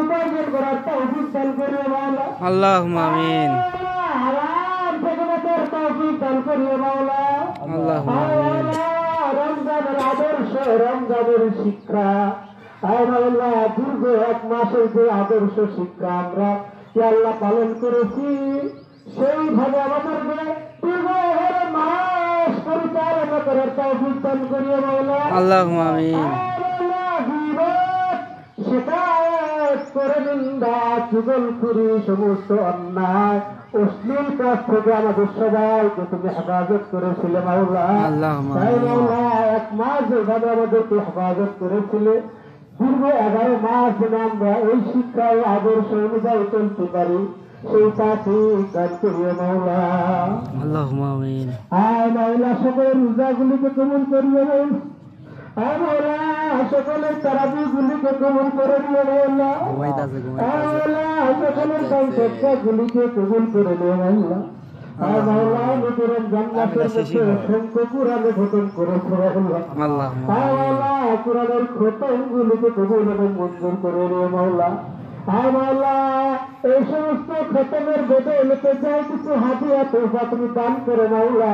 উপার্জন করার তৌফিক দান করিও মাওলা। আল্লাহুম্মা আমিন। হারাম থেকে বাঁচার তৌফিক দান করিও মাওলা। আল্লাহুম্মা আমিন। রমজানের আদর্শ, রমজানের শিক্ষা, আল্লাহ দীর্ঘ 1 মাসের যে আদর্শ শিক্ষা আমরা আল্লাহ পালন করেছি, সেইভাবে আমাদেরকে দীর্ঘ 11 মাস পরিচালনা করার তৌফিক দান করিও মাওলা। আল্লাহুম্মা আমিন। শিকায়ত করে নিন্দা চুগলখুরি সমস্ত অন্যায় অশ্লীল কাজ থেকে আমাদের সবাইকে তুমি হেফাজত করেছিলে মাওলা। মাওলা 1 মাস যেভাবে আমাদেরকে হেফাজত করেছিলে, দীর্ঘ 11 মাস যেন আমরা এই শিক্ষায় আদর্শ অনুযায়ী চলতে পারি, সেই তৌফিক দান করিও মাওলা। আল্লাহুম্মা আমিন। মাওলা সকলের রোজাগুলিকে কবুল করিও মাওলা, সকলের তারাবিগুলিকে কবুল করে নিও মাওলা। সকলের সংসদগুলিকে কবুল করে নিও মাওলা। মাওলা নতুন জান্নাতের মধ্যে অসংখ্য কুরআনে খতম করেছে মাওলা। মাওলা কুরআনের খতমগুলিকে কবুল এবং মঞ্জুর করে নিও মাওলা। মাওলা এই সমস্ত খতমের বদলে যাই কিছু হাদিয়া তোফা তুমি দান করে মাওলা।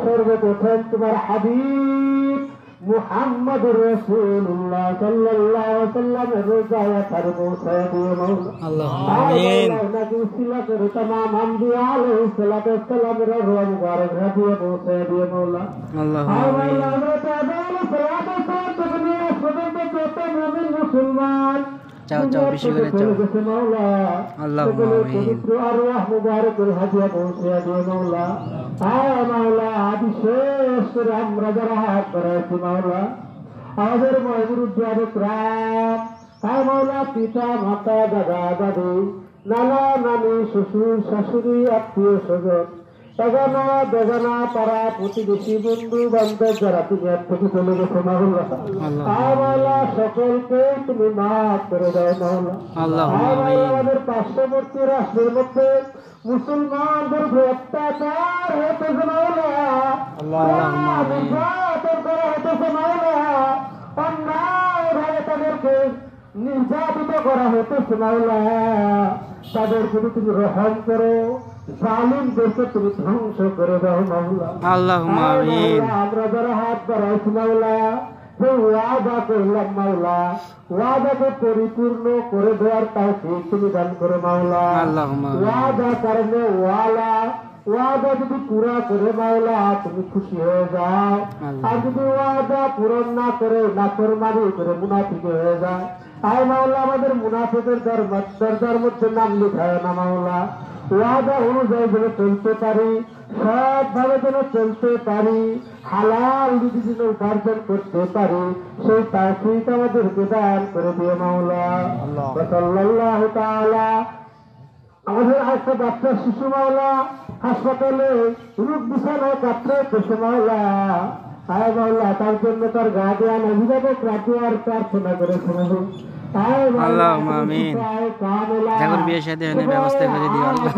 সর্বপ্রথম তোমার হাবিব মুহাম্মদুর রাসূলুল্লাহ সাল্লাল্লাহু আলাইহি ওয়াসাল্লামের রোজায় তার পৌঁছায় দিও মাওলা। আল্লাহুম্মা আমিন। নবী সিলা করে तमाम আম্বিয়া আলাইহিস সালাতু ওয়াস সালামের রোজা মুবারক হাদিয়া পৌঁছায় দিও মাওলা। আল্লাহুম্মা আমিন। আমরা তাদের সালাতু সালাম থেকে পর্যন্ত যত মুমিন মুসলমান চাও চাও বেশি করে চাও। আল্লাহুম্মা আমিন। পবিত্র আরওয়াহ মুবারকের হাদিয়া পৌঁছায় দিও মাওলা। মাওলা বিশেষ করে আমরা যারা হাত করেছি মাওলা, আমাদের ময়মুরুজ্জামাত মাওলা, পিতা মাতা দাদা দাদু নানা নানি শ্বশুর শাশুড়ি আত্মীয় স্বজন এগানা বেগানা পাড়া প্রতিবেশী বন্ধু বান্ধব যারা তুমি এক থেকে চলে গেছো মাওলা, সকলকে তুমি মাফ করে দাও মাওলা। আমাদের পার্শ্ববর্তী রাষ্ট্রের মধ্যে মুসলমানদের অত্যাচার হতেছে মাওলা, নির্যাতন করা হতেছে মাওলা, অন্যায়ভাবে তাদেরকে নির্যাতিত করা হতেছে মাওলা। তাদের প্রতি তুমি রহম করো, জালিমদেরকে তুমি ধ্বংস করে দাও মাওলা। আল্লাহুম্মা আমিন। আমরা যারা হাত বাড়াইছি মাওলা, সেই ওয়াদা করলাম মাওলা, ওয়াদাকে পরিপূর্ণ করে দেওয়ার তৌফিক তুমি দান করো মাওলা। আল্লাহুম্মা আমিন। ওয়াদা করলে ওয়াদা যদি পুরা করে মাওলা তুমি খুশি হয়ে যাও, আর যদি ওয়াদা পূরণ না করে নাফরমানি করে মুনাফিক হয়ে যায়, আয় মাওলা আমাদের মুনাফিকের দরজার মধ্যে নাম লিখায় না মাওলা। ওয়াদা অনুযায়ী যেন চলতে পারি, সবভাবে যেন চলতে পারি, হালাল রুজি যেন উপার্জন করতে পারি, সেই তৌফিক আমাদেরকে দান করে দিও মাওলা। সাল্লাল্লাহু তাআলা। আমাদের একটা বাচ্চা শিশু মাওলা হাসপাতালে রোগ বিছানায় কাতরাইতেছে মাওলা, আয় মাওলা তার জন্য তার গার্ডিয়ান অভিভাবক রাখিয়ার প্রার্থনা করেছে আল্লাহুম্মা আমিন। জাগর বিয়ে শাদী ব্যবস্থা করে দিও আল্লাহ।